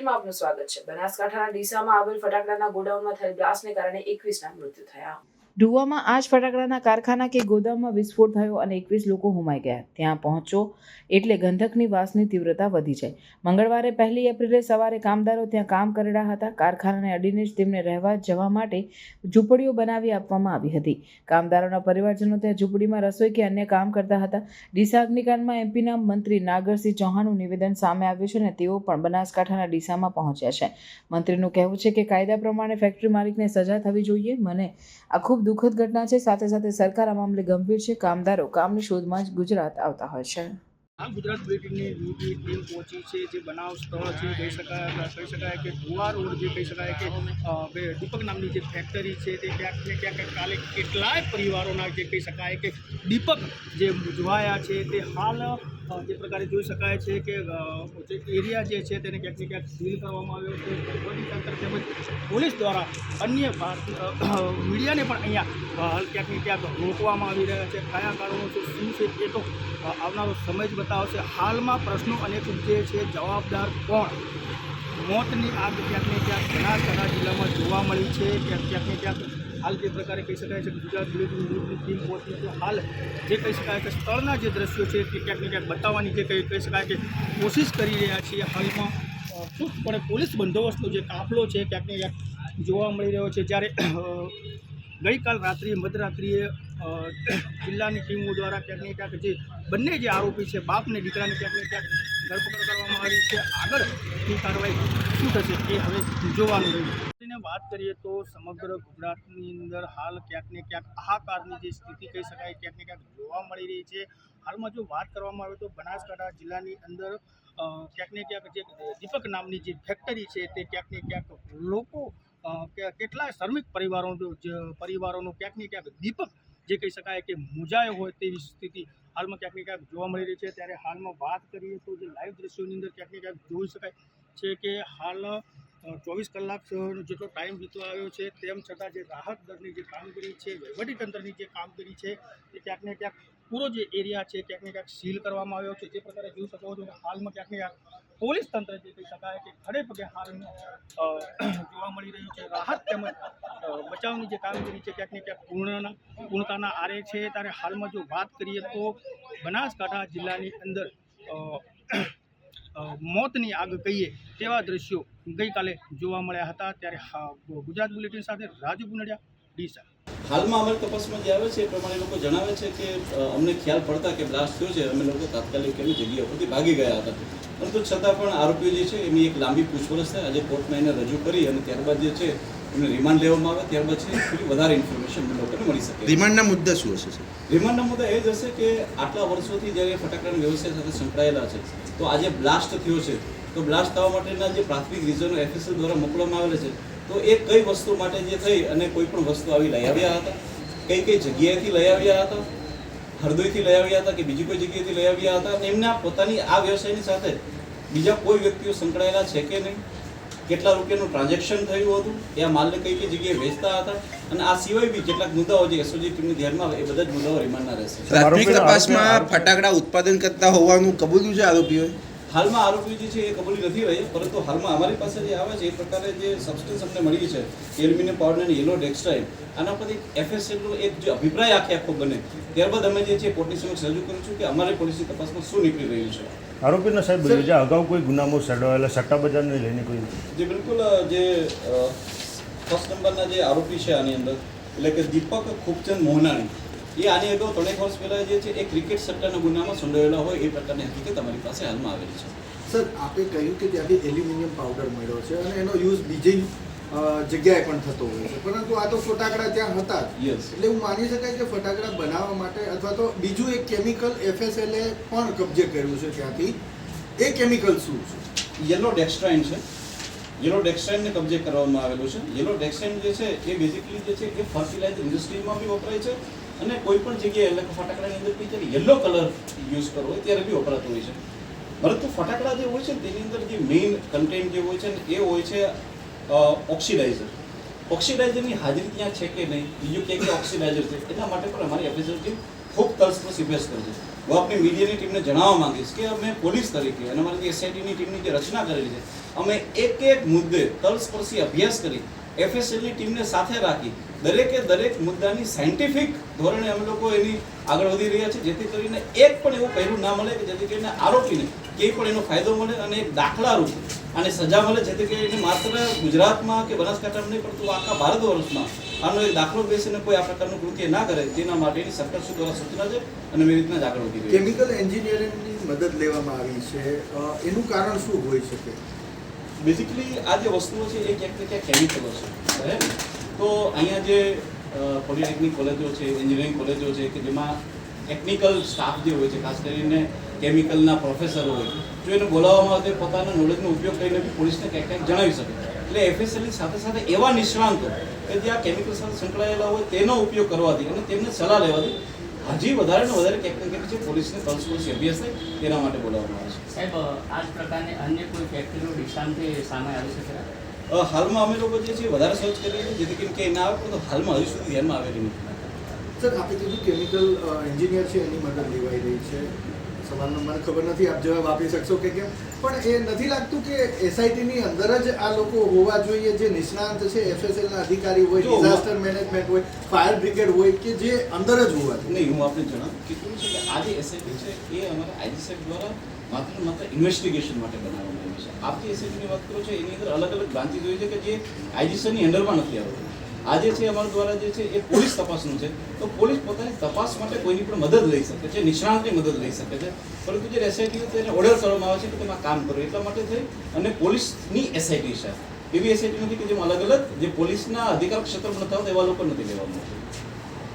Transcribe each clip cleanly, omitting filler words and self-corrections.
બુલેટિનમાં આપનું સ્વાગત છે। બનાસકાંઠાના ડીસામાં આવેલ ફટાકડાના ગોડાઉનમાં થયેલ બ્લાસ્ટને કારણે 21ના મૃત્યુ થયા। ઢુવામાં આજ ફટાકડાના કારખાના કે ગોદામમાં વિસ્ફોટ થયો અને 21 લોકો હોમાઈ ગયા। ત્યાં પહોંચો એટલે ગંધકની વાસની તીવ્રતા વધી જાય। મંગળવારે 1 એપ્રિલે સવારે કામદારો ત્યાં કામ કરી રહ્યા હતા। કારખાનાને અડીને જ તેમને રહેવા જવા માટે ઝૂંપડીઓ બનાવી આપવામાં આવી હતી। કામદારોના પરિવારજનો ત્યાં ઝૂંપડીમાં રસોઈ કે અન્ય કામ કરતા હતા। ડીસા અગ્નિકાંડમાં એમપીના મંત્રી નાગરસિંહ ચૌહાણનું નિવેદન સામે આવ્યું છે અને તેઓ પણ બનાસકાંઠાના ડીસામાં પહોંચ્યા છે। મંત્રીનું કહેવું છે કે કાયદા પ્રમાણે ફેક્ટરી માલિકને સજા થવી જોઈએ। મને આ ખૂબ દુઃખદ ઘટના છે। સાથે સાથે સરકાર આ મામલે ગંભીર છે। કામદારો કામની શોધમાં જ ગુજરાત આવતા હોય છે। ગુજરાત બુલેટિનની ટીમ પહોંચી છે। જે બનાવ સ્થળ છે કહી શકાય કે ભુવા રોડ જે કહી શકાય કે દીપક નામની જે ફેક્ટરી છે તે ક્યાંક ને ક્યાંક કાલે કેટલાય પરિવારોના જે કહી શકાય કે દીપક જે બુઝવાયા છે તે હાલ જે પ્રકારે જોઈ શકાય છે કે જે એરિયા જે છે તેને ક્યાંક ને ક્યાંક સીલ કરવામાં આવ્યો છે। વહીવટીતંત્ર તેમજ પોલીસ દ્વારા અન્ય મીડિયાને પણ અહીંયા હાલ ક્યાંક ને ક્યાંક રોકવામાં આવી રહ્યા છે। કયા કારણો છે શું છે એ તો આવનારો સમય જ બતાવશે। હાલમાં પ્રશ્નો અનેક જે છે જવાબદાર કોણ? મોતની આગ ક્યાંક ને ક્યાંક બનાસકાંઠા જિલ્લામાં જોવા મળી છે। ક્યાંક ને ક્યાંક હાલ જે પ્રકારે કહી શકાય છે કે ગુજરાત બુલેટિનની ટીમ પહોંચી છે। હાલ જે કહી શકાય કે સ્થળના જે દ્રશ્યો છે તે ક્યાંક ને ક્યાંક બતાવવાની જે કહી શકાય કે કોશિશ કરી રહ્યા છીએ। હાલમાં ચુસ્તપણે પોલીસ બંદોબસ્તનો જે કાફલો છે ક્યાંક ને ક્યાંક જોવા મળી રહ્યો છે। જ્યારે ગઈકાલ રાત્રિએ મધરાત્રિએ જિલ્લાની ટીમો દ્વારા ક્યાંક ને ક્યાંક જે બંને જે આરોપી છે બાપ ને દીકરાને ક્યાંક ને ક્યાંક ધરપકડ કરવામાં આવી છે। આગળની કાર્યવાહી શું થશે એ હવે જોવાનું રહ્યું। વાત કરીએ તો સમગ્ર ગુજરાતની અંદર હાલ ક્યાંક ને ક્યાંક હાહાકારની જે સ્થિતિ કહી શકાય ક્યાંક ને ક્યાંક જોવા મળી રહી છે। હાલમાં જો વાત કરવામાં આવે તો બનાસકાંઠા જિલ્લાની અંદર ક્યાંક ને ક્યાંક જે દીપક નામની જે ફેક્ટરી છે તે ક્યાંક ને ક્યાંક લોકો કેટલાય શ્રમિક પરિવારોનો ક્યાંક ને ક્યાંક દીપક જે કહી શકાય કે મુજાયો હોય તેવી સ્થિતિ હાલમાં ક્યાંક ને ક્યાંક જોવા મળી રહી છે। ત્યારે હાલમાં વાત કરીએ તો જે લાઈવ દ્રશ્યોની અંદર ક્યાંક ને ક્યાંક જોઈ શકાય છે કે હાલ 24 કલાક જેટલો ટાઈમ વીતતો આવ્યો છે તેમ છતાં જે રાહત દળની જે કામગીરી છે વહીવટીતંત્રની જે કામગીરી છે તે ક્યાંક ને ક્યાંક પૂરો જે એરિયા છે ક્યાંક ને ક્યાંક સીલ કરવામાં આવ્યો છે। જે પ્રકારે જોઈ શકો છો કે હાલમાં ક્યાંક ને ક્યાંક પોલીસ તંત્ર જે કહી શકાય કે ખડે પગે હાલમાં જોવા મળી રહ્યું છે। રાહત તેમજ બચાવની જે કામગીરી છે ક્યાંક ને ક્યાંક પૂર્ણતાના આરે છે। ત્યારે હાલમાં જો વાત કરીએ તો બનાસકાંઠા જિલ્લાની અંદર મોતની આગ કહીએ તેવા દ્રશ્યો ગઈકાલે જોવા મળ્યા હતા। ત્યારે ગુજરાત બુલેટિન સાથે રાજુ ગુનડિયા, ડીસા। હાલમાં અમારી તપાસમાં જે આવે છે એ પ્રમાણે લોકો જણાવે છે કે અમને ખ્યાલ પડતા કે બ્લાસ્ટ થયો છે અમે લોકો તાત્કાલિક એની જગ્યા પરથી ભાગી ગયા હતા। પરંતુ છતાં પણ આરોપીઓ જે છે એની એક લાંબી પૂછપરછ થાય। આજે કોર્ટમાં એને રજૂ કરી અને ત્યારબાદ જે છે એમને રિમાન્ડ લેવામાં આવે ત્યારબાદ છે થોડી વધારે ઇન્ફોર્મેશન લોકોને મળી શકે। રિમાન્ડના મુદ્દા શું હશે સર? રિમાન્ડના મુદ્દા એ જ હશે કે આટલા વર્ષોથી જ્યારે ફટાકડાના વ્યવસાય સાથે સંકળાયેલા છે તો આજે બ્લાસ્ટ થયો છે તો બ્લાસ્ટ થવા માટેના જે પ્રાથમિક રીઝનો એફએસએલ દ્વારા મોકલવામાં આવેલા છે તો એ કઈ વસ્તુ માટે જે થઈ અને કોઈ પણ વસ્તુ આવી લઈ આવ્યા હતા, કઈ જગ્યાએથી લઈ આવ્યા હતા, હરદોઈથી લઈ આવ્યા હતા કે બીજી કોઈ જગ્યાએથી લઈ આવ્યા હતા અને એમના પોતાની આ વ્યવસાયની સાથે બીજા કોઈ વ્યક્તિઓ સંકળાયેલા છે કે નહીં, કેટલા રૂપિયાનું ટ્રાન્ઝેક્શન થયું હતું, એ આ માલને કઈ જગ્યાએ વેચતા હતા અને આ સિવાય બી કેટલાક મુદ્દાઓ જે એસઓજી ટીમને ધ્યાનમાં આવે એ બધા જ મુદ્દાઓ રિમાન્ડના રહેશે। પ્રાથમિક તપાસમાં ફટાકડા ઉત્પાદન કરતા હોવાનું કબૂલ્યું છે આરોપીઓએ? હાલમાં આરોપીઓ જે છે એ કબૂલી નથી રહી, પરંતુ હાલમાં અમારી પાસે જે આવે છે એ પ્રકારે જે સબસ્ટન્સ અમને મળી છે એલ્યુમિનિયમ પાવડર અને યેલો ડેક્સ્ટ્રાઇન આના પરથી એફએસએલનો એક જે અભિપ્રાય આખો બને ત્યારબાદ અમે જે છે કોર્ટની સમક્ષ રજૂ કરું છું કે અમારી પોલીસની તપાસમાં શું નીકળી રહ્યું છે। આરોપીના સાહેબ જે અગાઉ કોઈ ગુનામાં સડાવેલા સટ્ટા બજારને લઈને કોઈ જે બિલકુલ જે ફર્સ્ટ નંબરના જે આરોપી છે આની અંદર એટલે કે દીપક ખૂબચંદ મોહનાણી એ આની અગાઉ 3 વર્ષ પહેલાં જે છે એ ક્રિકેટ સટ્ટાના ગુનામાં સંડોવાયેલા હોય એ પ્રકારની હકીકત અમારી પાસે હાલમાં આવેલી છે। સર, આપે કહ્યું કે ત્યાંથી એલ્યુમિનિયમ પાવડર મળ્યો છે અને એનો યુઝ બીજી જગ્યાએ પણ થતો હોય છે, પરંતુ આ તો ફટાકડા ત્યાં હતા એટલે એવું માની શકાય કે ફટાકડા બનાવવા માટે અથવા તો બીજું એક કેમિકલ એફએસએલે પણ કબજે કર્યું છે ત્યાંથી। એ કેમિકલ શું છે? યેલો ડેક્સ્ટ્રાઇન છે। યેલો ડેક્સ્ટ્રાઇનને કબજે કરવામાં આવેલું છે। યેલો ડેક્સ્ટ્રાઇન જે છે એ બેઝિકલી જે છે એ ફર્ટિલાઇઝર ઇન્ડસ્ટ્રીમાં બી વપરાય છે અને કોઈ પણ જગ્યાએ એટલે કે ફટાકડાની અંદર બી જ્યારે યેલો કલર યુઝ કરવો હોય ત્યારે બી વપરાતો હોય છે। પરંતુ ફટાકડા જે હોય છે ને તેની અંદર જે મેઇન કન્ટેન્ટ જે હોય છે ને એ હોય છે ઓક્સિડાઇઝર। ઓક્સિડાઇઝરની હાજરી ત્યાં છે કે નહીં, બીજું કે ઓક્સિડાઇઝર છે, એટલા માટે પણ અમારી એફએસએલ ટીમ ખૂબ તલસ્પર્શી અભ્યાસ કર્યો છે. હું આપની મીડિયાની ટીમને જણાવવા માંગીશ કે અમે પોલીસ તરીકે અને અમારી જે એસઆઈટીની ટીમની જે રચના કરેલી છે, અમે એક મુદ્દે તલસ્પર્શી અભ્યાસ કરી એફએસએલની ટીમને સાથે રાખી દરેક મુદ્દાની સાયન્ટિફિક ધોરણે અમે લોકો એની આગળ વધી રહ્યા છે, જેથી કરીને એક પણ એવું પહેલું ના મળે કે જેથી કરીને આરોપીને ક્યાંય પણ એનો ફાયદો મળે અને એક દાખલારૂપ અને સજા મળે, જેથી કરીને માત્ર ગુજરાતમાં કે બનાસકાંઠામાં નહીં પરંતુ આખા ભારત વર્ષમાં આનો એક દાખલો બેસીને કોઈ આ પ્રકારનું કૃત્ય ના કરે તેના માટેની સરકાર દ્વારા સૂચના છે અને એવી રીતના જ આગળ વધી રહી છે. કેમિકલ એન્જિનિયરિંગની મદદ લેવામાં આવી છે, એનું કારણ શું હોઈ શકે? બેઝિકલી આ જે વસ્તુઓ છે એ ક્યાંક ને ક્યાંક કેમિકલો છે, બરાબર ને? તો અહીંયા જે પોલિટેકનિક કોલેજો છે, એન્જિનિયરિંગ કોલેજો છે કે જેમાં ટેકનિકલ સ્ટાફ જે હોય છે, ખાસ કરીને કેમિકલના પ્રોફેસરો હોય, જો એને બોલાવવામાં આવે તો પોતાના નોલેજનો ઉપયોગ કરીને બી પોલીસને ક્યાંક જણાવી શકે. એટલે એફએસએલની સાથે સાથે એવા નિષ્ણાંતો કે જે આ કેમિકલ સાથે સંકળાયેલા હોય તેનો ઉપયોગ કરવાથી અને તેમને સલાહ લેવાથી હજી વધારે ને વધારે ક્યાંક ને ક્યાંક જે પોલીસને તલસ્પર્શી અભ્યાસ થાય તેના માટે બોલાવવામાં આવે છે. સાહેબ, આ જ પ્રકારની અન્ય કોઈ ફેક્ટરીઓ ડિસ્કાઉન્ટથી સામે આવી શકે? હાલમાં અમે લોકો જે છે વધારે સર્ચ કરીએ છીએ જેથી કરીને ક્યાંય ના આવે, પરંતુ હાલમાં હજુ સુધી ધ્યાનમાં આવેલી નથી. સર, આપણે કીધું કેમિકલ એન્જિનિયર છે એની મદદ લેવાઈ રહી છે. સવાલનો મને ખબર નથી આપ જવાબ આપી શકશો કે કેમ, પણ એ નથી લાગતું કે એસઆઈટીની અંદર જ આ લોકો હોવા જોઈએ જે નિષ્ણાંત છે, એફએસએલના અધિકારી હોય, ડિઝાસ્ટર મેનેજમેન્ટ હોય, ફાયર બ્રિગેડ હોય, કે જે અંદર જ હોવા જોઈએ? નહીં, હું આપને જણાવું કે કેવું છે કે આ જે એસઆઈટી છે એ અમારા આઈજીસેફ દ્વારા માત્ર ઇન્વેસ્ટિગેશન માટે બનાવવામાં આવી છે. આપ જે એસઆઈટીની વાત કરો છો એની અંદર અલગ અલગ બ્રાન્ચીસ હોય છે કે જે આઈજીસેફની અંડરમાં નથી આવતી. આજે છે અમારા દ્વારા જે છે એ પોલીસ તપાસનું છે, તો પોલીસ પોતાની તપાસ માટે કોઈની પણ મદદ લઈ શકે છે, નિષ્ણાંતની મદદ લઈ શકે છે, પરંતુ જે એસઆઈટી તેને ઓર્ડર કરવામાં આવે છે કે તમે કામ કરો એટલા માટે થઈ અને પોલીસની એસઆઈટી છે. એવી એસઆઈટી નથી કે જેમાં અલગ અલગ જે પોલીસના અધિકાર ક્ષેત્રમાં નથી આવતા એવા લોકો નથી લેવામાં આવતા.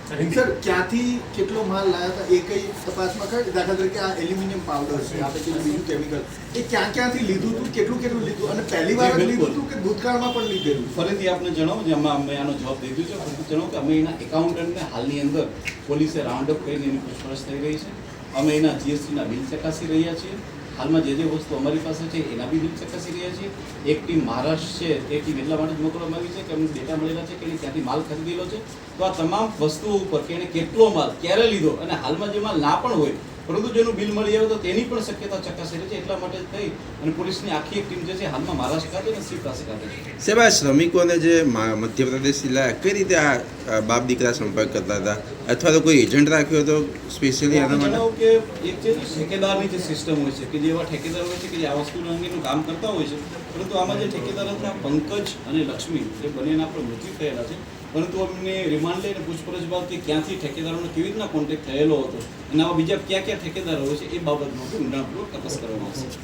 સર, ક્યાંથી કેટલો માલ લાવ્યા હતા એ કઈ તપાસમાં ખરી? દાખલા તરીકે આ એલ્યુમિનિયમ પાવડર છે, આપણે કીધું બીજું કેમિકલ, એ ક્યાંથી લીધું હતું, કેટલું લીધું, અને પહેલી વાર જ લીધું હતું કે ભૂતકાળમાં પણ લીધેલું? ફરીથી આપને જણાવો, જેમાં અમે આનો જવાબ દીધું છે, ફરીથી જણાવો કે અમે એના એકાઉન્ટન્ટને હાલની અંદર પોલીસે રાઉન્ડ અપ કરીને એની પૂછપરછ થઈ રહી છે. અમે એના જીએસટીના બિલ ચકાસી રહ્યા છીએ. હાલમાં જે વસ્તુ અમારી પાસે છે એના બી બિલ ચકાસી રહ્યા છીએ. એક ટીમ મહારાષ્ટ્ર છે, તે ટીમ એટલા માટે જ મોકલવામાં આવી છે કે અમને ડેટા મળેલા છે કે એને ત્યાંથી માલ ખરીદેલો છે. તો આ તમામ વસ્તુઓ ઉપર કે એને કેટલો માલ ક્યારે લીધો અને હાલમાં જે માલ ના પણ હોય પરંતુ જેનું બિલ મળી આવે તો તેની પણ શક્યતા ચકાસી રહી છે. એટલા માટે થઈ અને પોલીસની આખી એક ટીમ જે છે હાલમાં મહારાષ્ટ્ર ખાતે અને શિવ પાસે ખાતે છે. સાહેબ, આ શ્રમિકોને જે મધ્યપ્રદેશથી લાયા કઈ રીતે આ બાપ દીકરા સંપર્ક કરતા હતા, અથવા તો કોઈ એજન્ટ રાખ્યો હતો સ્પેશિયલી આના માટે? જણાવો કે એક જે ઠેકેદારની જે સિસ્ટમ હોય છે કે જે એવા ઠેકેદાર હોય છે કે જે આ વસ્તુ અંગેનું કામ કરતા હોય છે, પરંતુ આમાં જે ઠેકેદાર હતા પંકજ અને લક્ષ્મી એ બંનેના પણ મૃત્યુ થયેલા છે. પરંતુ અમને રિમાન્ડ લઈને પૂછપરછ બાદ કે ક્યાંથી ઠેકેદારોનો કેવી રીતના કોન્ટેક્ટ થયેલો હતો અને આવા બીજા ક્યાં ઠેકેદારો હોય છે એ બાબતમાં ઊંડાણપૂર્વક તપાસ કરવામાં આવશે.